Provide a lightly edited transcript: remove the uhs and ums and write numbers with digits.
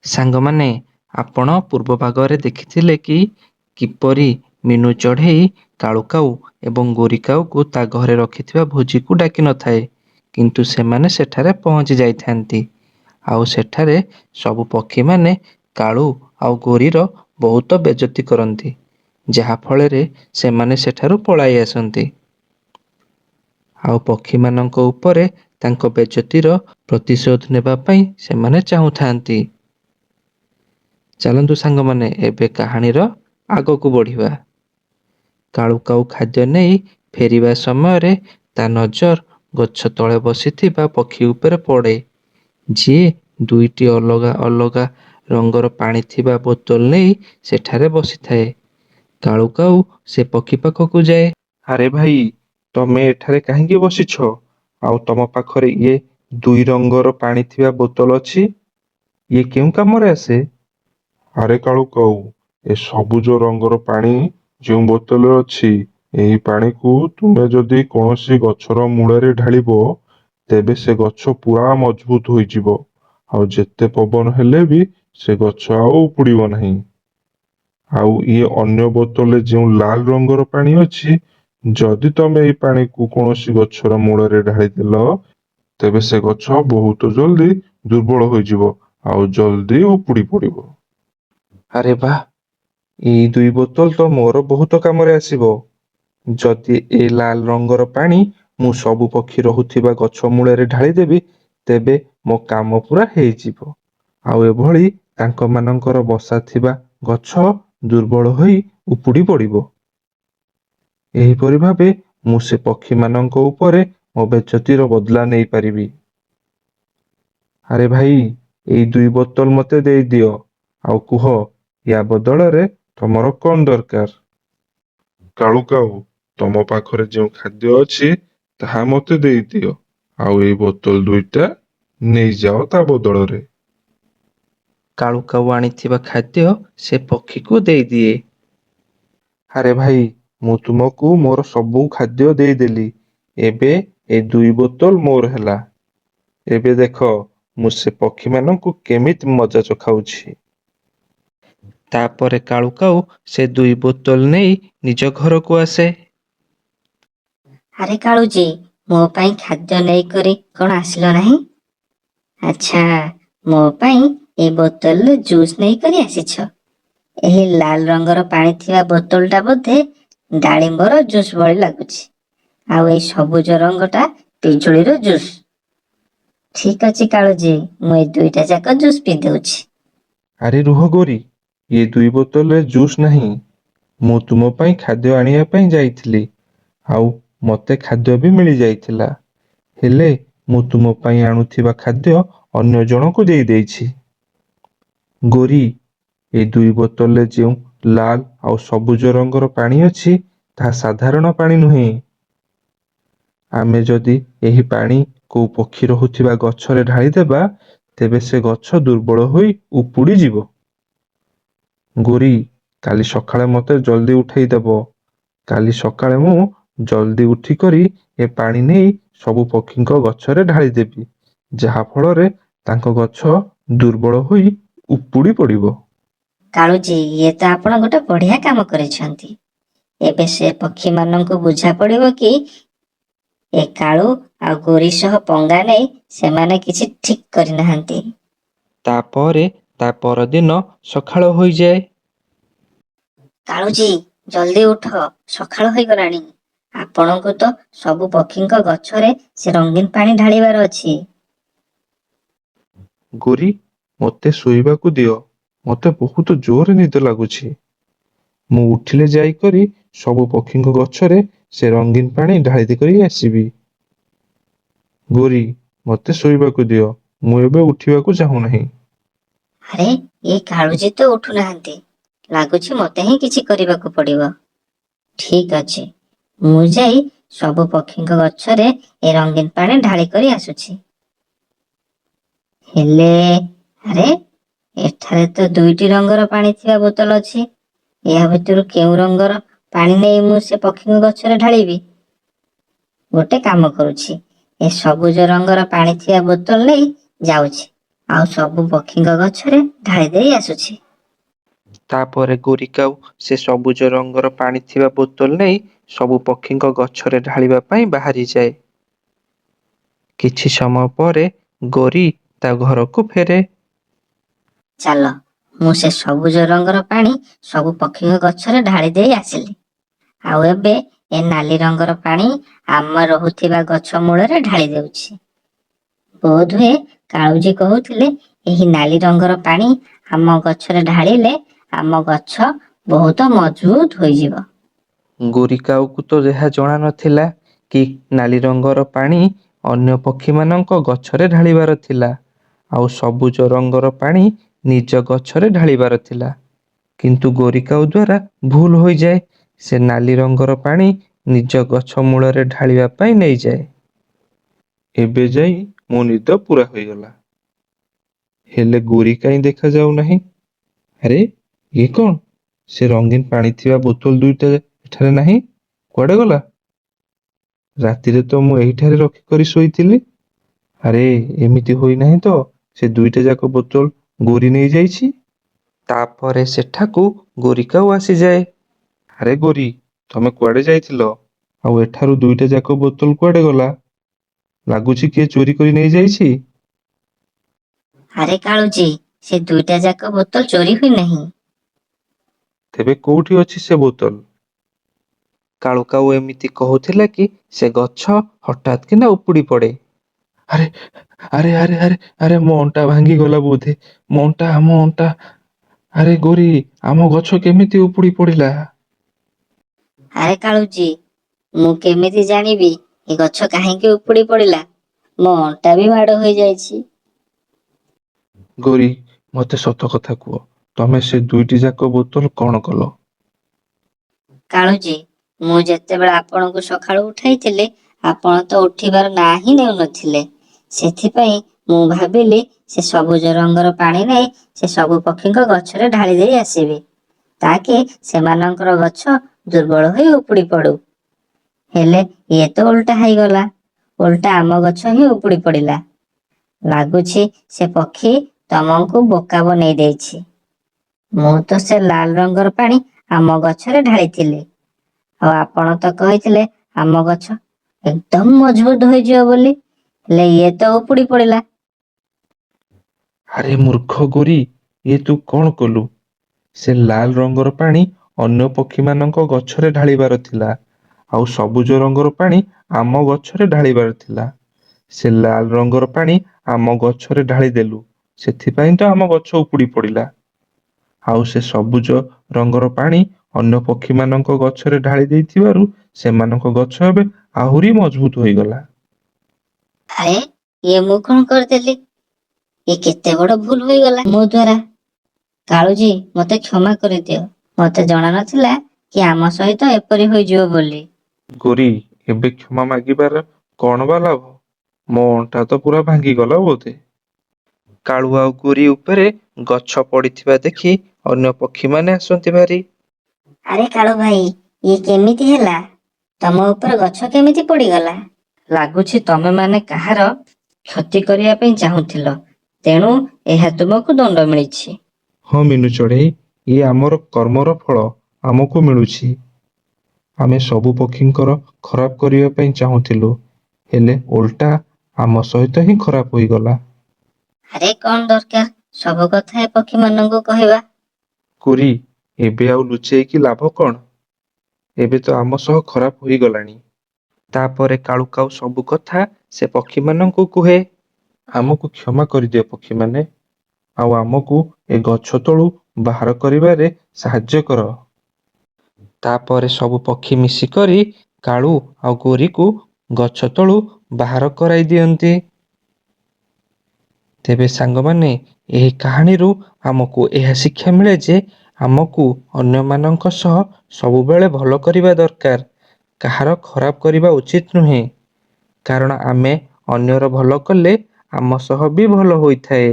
ସାଙ୍ଗମାନେ, ଆପଣ ପୂର୍ବ ଭାଗରେ ଦେଖିଥିଲେ କି କିପରି ମିନୁ ଚଢ଼େଇ କାଳୁ କାଉ ଏବଂ ଗୋରି କାଉକୁ ତା ଘରେ ରଖିଥିବା ଭୋଜିକୁ ଡାକି ନଥାଏ, କିନ୍ତୁ ସେମାନେ ସେଠାରେ ପହଞ୍ଚି ଯାଇଥାନ୍ତି। ଆଉ ସେଠାରେ ସବୁ ପକ୍ଷୀମାନେ କାଳୁ ଆଉ ଗୋରିର ବହୁତ ବେଜତି କରନ୍ତି, ଯାହା ଫଳରେ ସେମାନେ ସେଠାରୁ ପଳାଇ ଆସନ୍ତି। ଆଉ ପକ୍ଷୀମାନଙ୍କ ଉପରେ ତାଙ୍କ ବେଜତିର ପ୍ରତିଶୋଧ ନେବା ପାଇଁ ସେମାନେ ଚାହୁଁଥାନ୍ତି। ଚାଲନ୍ତୁ ସାଙ୍ଗମାନେ, ଏବେ କାହାଣୀର ଆଗକୁ ବଢ଼ିବା। କାଳୁ କାଉ ଖାଦ୍ୟ ନେଇ ଫେରିବା ସମୟରେ ତା ନଜର ଗଛ ତଳେ ବସିଥିବା ପକ୍ଷୀ ଉପରେ ପଡ଼େ, ଯିଏ ଦୁଇଟି ଅଲଗା ଅଲଗା ରଙ୍ଗର ପାଣି ଥିବା ବୋତଲ ନେଇ ସେଠାରେ ବସିଥାଏ। କାଳୁ କାଉ ସେ ପକ୍ଷୀ ପାଖକୁ ଯାଏ। ଆରେ ଭାଇ, ତମେ ଏଠାରେ କାହିଁକି ବସିଛ? ଆଉ ତମ ପାଖରେ ଇଏ ଦୁଇ ରଙ୍ଗର ପାଣି ଥିବା ବୋତଲ ଅଛି, ଇଏ କେଉଁ କାମରେ ଆସେ? ଆରେ କାଳୁ କାଉ, ଏ ସବୁଜ ରଙ୍ଗର ପାଣି ଯେଉଁ ବୋତଲରେ ଅଛି, ଏହି ପାଣିକୁ ତୁମେ ଯଦି କୌଣସି ଗଛର ମୂଳରେ ଢାଳିବ, ତେବେ ସେ ଗଛ ପୁରା ମଜବୁତ ହୋଇଯିବ। ଆଉ ଯେତେ ପବନ ହେଲେ ବି ସେ ଗଛ ଆଉ ଉପୁଡ଼ିବ ନାହିଁ। ଆଉ ଇଏ ଅନ୍ୟ ବୋତଲରେ ଯେଉଁ ଲାଲ ରଙ୍ଗର ପାଣି ଅଛି, ଯଦି ତମେ ଏହି ପାଣିକୁ କୌଣସି ଗଛର ମୂଳରେ ଢାଳିଦେଲ, ତେବେ ସେ ଗଛ ବହୁତ ଜଲ୍ଦି ଦୁର୍ବଳ ହୋଇଯିବ ଆଉ ଜଲ୍ଦି ଉପୁଡ଼ି ପଡ଼ିବ। ଆରେ ବାଃ, ଏଇ ଦୁଇ ବୋତଲ ତ ମୋର ବହୁତ କାମରେ ଆସିବ। ଯଦି ଏ ଲାଲ ରଙ୍ଗର ପାଣି ମୁଁ ସବୁ ପକ୍ଷୀ ରହୁଥିବା ଗଛ ମୂଳରେ ଢାଳିଦେବି, ତେବେ ମୋ କାମ ପୁରା ହେଇଯିବ। ଆଉ ଏଭଳି ତାଙ୍କମାନଙ୍କର ବସା ଥିବା ଗଛ ଦୁର୍ବଳ ହୋଇ ଉପୁଡ଼ି ପଡ଼ିବ। ଏହିପରି ଭାବେ ମୁଁ ସେ ପକ୍ଷୀମାନଙ୍କ ଉପରେ ମୋ ବେଜତିର ବଦଲା ନେଇପାରିବି। ଆରେ ଭାଇ, ଏଇ ଦୁଇ ବୋତଲ ମୋତେ ଦେଇଦିଅ, ଆଉ କୁହ, ୟା ବଦଳରେ ତମର କଣ ଦରକାର? କାଳୁ କାଉ, ତମ ପାଖରେ ଯେଉଁ ଖାଦ୍ୟ ଅଛି ତାହା ମୋତେ ଦେଇଦିଅ, ଆଉ ଏଇ ବୋତଲ ଦୁଇଟା ନେଇଯାଅ ତା ବଦଳରେ। କାଳୁ କାଉ ଆଣିଥିବା ଖାଦ୍ୟ ସେ ପକ୍ଷୀକୁ ଦେଇଦିଏ। ଆରେ ଭାଇ, ମୁଁ ତୁମକୁ ମୋର ସବୁ ଖାଦ୍ୟ ଦେଇଦେଲି। ଏବେ ଏ ଦୁଇ ବୋତଲ ମୋର ହେଲା। ଏବେ ଦେଖ ମୁଁ ସେ ପକ୍ଷୀମାନଙ୍କୁ କେମିତି ମଜା ଚଖାଉଛି। ତାପରେ କାଳୁ କାଉ ସେ ଦୁଇ ବୋତଲ ନେଇ ନିଜ ଘରକୁ ଆସେ। ଆରେ କାଳୁଜୀ, ମୋ ପାଇଁ ଖାଦ୍ୟ ନେଇକରି କଣ ଆସିଲ ନାହିଁ? ଆଚ୍ଛା, ମୋ ପାଇଁ ଏ ବୋତଲରେ ଜୁସ୍ ନେଇକରି ଆସିଛ। ଏହି ଲାଲ ରଙ୍ଗର ପାଣି ଥିବା ବୋତଲଟା ବୋଧେ ଡାଳିମ୍ବର ଜୁସ୍ ଭଳି ଲାଗୁଛି, ଆଉ ଏଇ ସବୁଜ ରଙ୍ଗଟା ପିଜୁଳିର ଜୁସ୍। ଠିକ ଅଛି କାଳୁଜୀ, ମୁଁ ଏଇ ଦୁଇଟା ଯାକ ଜୁସ୍ ପିଇ ଦେଉଛି। ଆରେ ରୁହ ଗୋରି, ଏ ଦୁଇ ବୋତଲରେ ଜୁସ୍ ନାହିଁ। ମୁଁ ତୁମ ପାଇଁ ଖାଦ୍ୟ ଆଣିବା ପାଇଁ ଯାଇଥିଲି, ଆଉ ମୋତେ ଖାଦ୍ୟ ବି ମିଳିଯାଇଥିଲା। ହେଲେ ମୁଁ ତୁମ ପାଇଁ ଆଣୁଥିବା ଖାଦ୍ୟ ଅନ୍ୟ ଜଣକୁ ଦେଇ ଦେଇଛି। ଗୋରି, এই ଦୁଇ ବୋତଲରେ ଯେଉଁ ଲାଲ ଆଉ ସବୁଜ ରଙ୍ଗର ପାଣି ଅଛି, ତାହା ସାଧାରଣ ପାଣି ନୁହେଁ। ଆମେ ଯଦି ଏହି ପାଣି କୋଉ ପକ୍ଷୀ ରହୁଥିବା ଗଛରେ ଢାଳିଦେବା, ତେବେ ସେ ଗଛ ଦୁର୍ବଳ ହୋଇ ଉପୁଡ଼ିଯିବ। ଗୋରି, କାଲି ସକାଳେ ମୋତେ ଜଲ୍ଦି ଉଠେଇଦେବ। କାଲି ସକାଳେ ମୁଁ ଜଲ୍ଦି ଉଠିକରି ଏ ପାଣି ନେଇ ସବୁ ପକ୍ଷୀଙ୍କ ଗଛରେ ଢାଳିଦେବି, ଯାହା ଫଳରେ ତାଙ୍କ ଗଛ ଦୁର୍ବଳ ହୋଇ ଉପୁଡ଼ି ପଡ଼ିବ। କାଳୁଜୀ, ଇଏ ତ ଆପଣ ଗୋଟେ ବଢିଆ କାମ କରିଛନ୍ତି। ଏବେ ସେ ପକ୍ଷୀମାନଙ୍କୁ ବୁଝା ପଡିବ କି ଏ କାଳୁ ଆଉ ଗୋରି ସହ ପଙ୍ଗା ନେଇ ସେମାନେ କିଛି ଠିକ କରିନାହାନ୍ତି। ତାପରେ ତା ପରଦିନ ସକାଳ ହୋଇଯାଏ। କାଳୁଜୀ, ଜଲ୍ଦି ଉଠ, ସକାଳ ହୋଇଗଲାଣି। ଆପଣଙ୍କୁ ତ ସବୁ ପକ୍ଷୀଙ୍କ ଗଛରେ ସେ ରଙ୍ଗୀନ ପାଣି ଢାଳିବାର ଅଛି। ଗୋରି, ମୋତେ ଶୋଇବାକୁ ଦିଅ। ମୋତେ ବହୁତ ଜୋରରେ ନିଦ ଲାଗୁଛି। ମୁଁ ଉଠିଲେ ଯାଇକରି ସବୁ ପକ୍ଷୀଙ୍କ ଗଛରେ ସେ ରଙ୍ଗୀନ ପାଣି ଢାଳି ଦେଇକରି ଆସିବି। ଗୋରି, ମୋତେ ଶୋଇବାକୁ ଦିଅ। ମୁଁ ଏବେ ଉଠିବାକୁ ଚାହୁଁନାହିଁ। ଆରେ, ଏ କାଳୁଜୀ ତ ଉଠୁନାହାନ୍ତି। ଲାଗୁଛି ମୋତେ ହିଁ କିଛି କରିବାକୁ ପଡିବ। ଠିକ ଅଛି, ମୁଁ ଯାଇ ସବୁ ପକ୍ଷୀଙ୍କ ଗଛରେ ଏ ରଙ୍ଗୀନ ପାଣି ଢାଳି କରି ଆସୁଛି। ହେଲେ, ଆରେ, ଏଠାରେ ତ ଦୁଇଟି ରଙ୍ଗର ପାଣି ଥିବା ବୋତଲ ଅଛି। ଏହା ଭିତରୁ କେଉଁ ରଙ୍ଗର ପାଣି ନେଇ ମୁଁ ସେ ପକ୍ଷୀଙ୍କ ଗଛରେ ଢାଳିବି? ଗୋଟେ କାମ କରୁଛି, ଏ ସବୁଜ ରଙ୍ଗର ପାଣି ଥିବା ବୋତଲ ନେଇ ଯାଉଛି ଆଉ ସବୁ ପକ୍ଷୀଙ୍କ ଗଛରେ ଢାଳି ଦେଇ ଆସୁଛି। ତାପରେ ଗୋରିକାଉ ସେ ସବୁଜ ରଙ୍ଗର ପାଣି ଥିବା ବୋତଲ ନେଇ ସବୁ ପକ୍ଷୀଙ୍କ ଗଛରେ ଢାଳିବା ପାଇଁ ବାହାରିଯାଏ। କିଛି ସମୟ ପରେ ଗୋରି ତା ଘରକୁ ଫେରେ। ଚାଲ, ମୁଁ ସେ ସବୁଜ ରଙ୍ଗର ପାଣି ସବୁ ପକ୍ଷୀଙ୍କ ଗଛରେ ଢାଳି ଦେଇ ଆସିଲି। ଆଉ ଏବେ ଏ ନାଲି ରଙ୍ଗର ପାଣି ଆମ ରହୁଥିବା ଗଛ ମୂଳରେ ଢାଳି ଦେଉଛି। ବୋଧହୁଏ କାଳୁଜୀ କହୁଥିଲେ ଏହି ନାଲି ରଙ୍ଗର ପାଣି ଆମ ଗଛରେ ଢାଳିଲେ ଆମ ଗଛ ବହୁତ ମଜବୁତ ହୋଇଯିବ। ଗୋରିକାଉକୁ ତ ଏହା ଜଣା ନଥିଲା କି ନାଲି ରଙ୍ଗର ପାଣି ଅନ୍ୟ ପକ୍ଷୀମାନଙ୍କ ଗଛରେ ଢାଳିବାର ଥିଲା, ଆଉ ସବୁଜ ରଙ୍ଗର ପାଣି ନିଜ ଗଛରେ ଢାଳିବାର ଥିଲା। କିନ୍ତୁ ଗୋରିକାଉ ଦ୍ୱାରା ଭୁଲ ହୋଇଯାଏ। ସେ ନାଲି ରଙ୍ଗର ପାଣି ନିଜ ଗଛ ମୂଳରେ ଢାଳିବା ପାଇଁ ନେଇଯାଏ। ଏବେ ଯାଇ ମୋ ନିଦ ପୁରା ହୋଇଗଲା। ହେଲେ ଗୋରି କାହିଁ ଦେଖାଯାଉ ନାହିଁ? ଆରେ, ଇଏ କଣ? ସେ ରଙ୍ଗୀନ ପାଣି ଥିବା ବୋତଲ ଦୁଇଟା ଏଠାରେ ନାହିଁ, କୁଆଡେ ଗଲା? ରାତିରେ ତ ମୁଁ ଏହିଠାରେ ରଖିକରି ଶୋଇଥିଲି। ଆରେ, ଏମିତି ହୋଇନାହିଁ ତ ସେ ଦୁଇଟା ଯାକ ବୋତଲ ଗୋରି ନେଇଯାଇଛି? ତାପରେ ସେଠାକୁ ଗୋରିକାଉ ଆସିଯାଏ। ଆରେ ଗୋରି, ତମେ କୁଆଡେ ଯାଇଥିଲ? ଆଉ ଏଠାରୁ ଦୁଇଟା ଯାକ ବୋତଲ କୁଆଡେ ଗଲା? ଲାଗୁଛି କିଏ ଚୋରି କରି ନେଇଯାଇଛି। ଆରେ କାଳୁଜୀ, ସେ ଦୁଇଟା ଯାକ ବୋତଲ ଚୋରି ହୋଇନାହିଁ। ତେବେ କୋଉଠି ଅଛି ସେ ବୋତଲ? କାଳୁକାଉ ଏମିତି କହୁଥିଲା କି ସେ ଗଛ ହଠାତ୍ କିନା ଉପୁଡ଼ି ପଡେ। ଆରେ ଆରେ ଆରେ ଆରେ ଆରେ ମୋ ଅଣ୍ଟା ଭାଙ୍ଗିଗଲା ବୋଧେ। ମୋ ଅଣ୍ଟା। ଆରେ ଗୋରି, ଆମ ଗଛ କେମିତି ଉପୁଡ଼ି ପଡ଼ିଲା? ଆରେ କାଳୁଜୀ, ମୁଁ କେମିତି ଜାଣିବି ଏ ଗଛ କାହିଁକି ଉପୁଡ଼ି ପଡ଼ିଲା? ମୋ ଅଣ୍ଟା ବି ମାଡ଼ ହୋଇଯାଇଛି। ଗୋରି, ମତେ ସତ କଥା କୁହ, ତମେ ସେ ଦୁଇଟି ଯାକ ବୋତଲ କଣ କଲ? କାଳୁଜୀ, ମୁଁ ଯେତେବେଳେ ଆପଣଙ୍କୁ ସକାଳୁ ଉଠାଇଥିଲି, ଆପଣ ତ ଉଠିବାର ନାଁ ହିଁ ନେଉନଥିଲେ। ସେଥିପାଇଁ ମୁଁ ଭାବିଲି ସେ ସବୁଜ ରଙ୍ଗର ପାଣି ନେଇ ସେ ସବୁ ପକ୍ଷୀଙ୍କ ଗଛରେ ଢାଳି ଦେଇ ଆସିବି, ତାକି ସେମାନଙ୍କର ଗଛ ଦୁର୍ବଳ ହୋଇ ଉପୁଡ଼ି ପଡୁ। ହେଲେ ଇଏ ତ ଓଲଟା ହେଇଗଲା। ଓଲଟା ଆମ ଗଛ ହିଁ ଉପୁଡ଼ି ପଡ଼ିଲା। ଲାଗୁଛି ସେ ପକ୍ଷୀ ତମକୁ ବୋକା ବନେଇ ଦେଇଛି। ମୁଁ ତ ସେ ଲାଲ ରଙ୍ଗର ପାଣି ଆମ ଗଛରେ ଢାଳିଥିଲି, ଆଉ ଆପଣ ତ କହିଥିଲେ ଆମ ଗଛ ଏକଦମ ମଜବୁତ ହୋଇଯିବ ବୋଲି, ହେଲେ ଇଏ ତ ଉପୁଡ଼ି ପଡ଼ିଲା। ଆରେ ମୂର୍ଖ ଗୋରି, ଏ ତୁ କଣ କଲୁ? ସେ ଲାଲ ରଙ୍ଗର ପାଣି ଅନ୍ୟ ପକ୍ଷୀମାନଙ୍କ ଗଛରେ ଢାଳିବାର ଥିଲା, ଆଉ ସବୁଜ ରଙ୍ଗର ପାଣି ଆମ ଗଛରେ ଢାଳିବାର ଥିଲା। ସେ ଲାଲ ରଙ୍ଗର ପାଣି ଆମ ଗଛରେ ଢାଳି ଦେଲୁ, ସେଥିପାଇଁ ତ ଆମ ଗଛ ଉପୁଡ଼ି ପଡ଼ିଲା। ଆଉ ସେ ସବୁଜ ରଙ୍ଗର ପାଣି ଅନ୍ୟ ପକ୍ଷୀମାନଙ୍କ ଗଛରେ ଢାଳି ଦେଇଥିବାରୁ ସେମାନଙ୍କ ଗଛ ଏବେ ଆହୁରି ମଜବୁତ ହୋଇଗଲା। ଆରେ, ଇଏ ମୁଁ କଣ କରିଦେଲି? ଏ କେତେ ବଡ଼ ଭୁଲ ହୋଇଗଲା ମୋ ଦ୍ୱାରା। କାଳୁଜୀ, ମତେ କ୍ଷମା କରିଦିଅ। ମତେ ଜଣା ନଥିଲା କି ଆମ ସହିତ ଏପରି ହୋଇଯିବ ବୋଲି। ଗୋରି, ଏବେ କ୍ଷମା ମାଗିବାର କଣ ବା ଲାଭ? ମୋ ଅଣ୍ଟା ତ ପୁରା ଭାଙ୍ଗିଗଲା ବୋଧେ। କାଳୁ ଆଉ ଗୋରି ଉପରେ ଗଛ ପଡ଼ିଥିବା ଦେଖି ଅନ୍ୟ ପକ୍ଷୀମାନେ ଆସନ୍ତି ଭାରି। ଆରେ କାଳୁ ଭାଇ, ଇଏ କେମିତି ହେଲା? ତମ ଉପରେ ଗଛ କେମିତି ପଡ଼ିଗଲା? ଲାଗୁଛି ତମେମାନେ କାହାର କ୍ଷତି କରିବା ପାଇଁ ଚାହୁଁଥିଲ, ତେଣୁ ଏହା ତୁମକୁ ଦଣ୍ଡ ମିଳିଛି। ହଁ ମିନୁ ଚଢ଼େଇ, ଇଏ ଆମର କର୍ମର ଫଳ ଆମକୁ ମିଳୁଛି। ଆମେ ସବୁ ପକ୍ଷୀଙ୍କର ଖରାପ କରିବା ପାଇଁ ଚାହୁଁଥିଲୁ, ହେଲେ ଓଲଟା ଆମ ସହିତ ହିଁ ଖରାପ ହୋଇଗଲା। ଆରେ କଣ ଦରକାର ସବୁ କଥା ଏ ପକ୍ଷୀମାନଙ୍କୁ କହିବା? ଗୋରି, ଏବେ ଆଉ ଲୁଚେଇକି ଲାଭ କଣ? ଏବେ ତ ଆମ ସହ ଖରାପ ହୋଇଗଲାଣି। ତାପରେ କାଳୁକାଉ ସବୁ କଥା ସେ ପକ୍ଷୀମାନଙ୍କୁ କୁହେ। ଆମକୁ କ୍ଷମା କରିଦିଅ ପକ୍ଷୀମାନେ, ଆଉ ଆମକୁ ଏ ଗଛ ତଳୁ ବାହାର କରିବାରେ ସାହାଯ୍ୟ କର। ତାପରେ ସବୁ ପକ୍ଷୀ ମିଶିକରି କାଳୁ ଆଉ ଗୋରିକୁ ଗଛ ତଳୁ ବାହାର କରାଇ ଦିଅନ୍ତି। ତେବେ ସାଙ୍ଗମାନେ, ଏହି କାହାଣୀରୁ ଆମକୁ ଏହା ଶିକ୍ଷା ମିଳେ ଯେ ଆମକୁ ଅନ୍ୟମାନଙ୍କ ସହ ସବୁବେଳେ ଭଲ କରିବା ଦରକାର। କାହାର ଖରାପ କରିବା ଉଚିତ ନୁହେଁ। କାରଣ ଆମେ ଅନ୍ୟର ଭଲ କଲେ ଆମ ସହ ବି ଭଲ ହୋଇଥାଏ।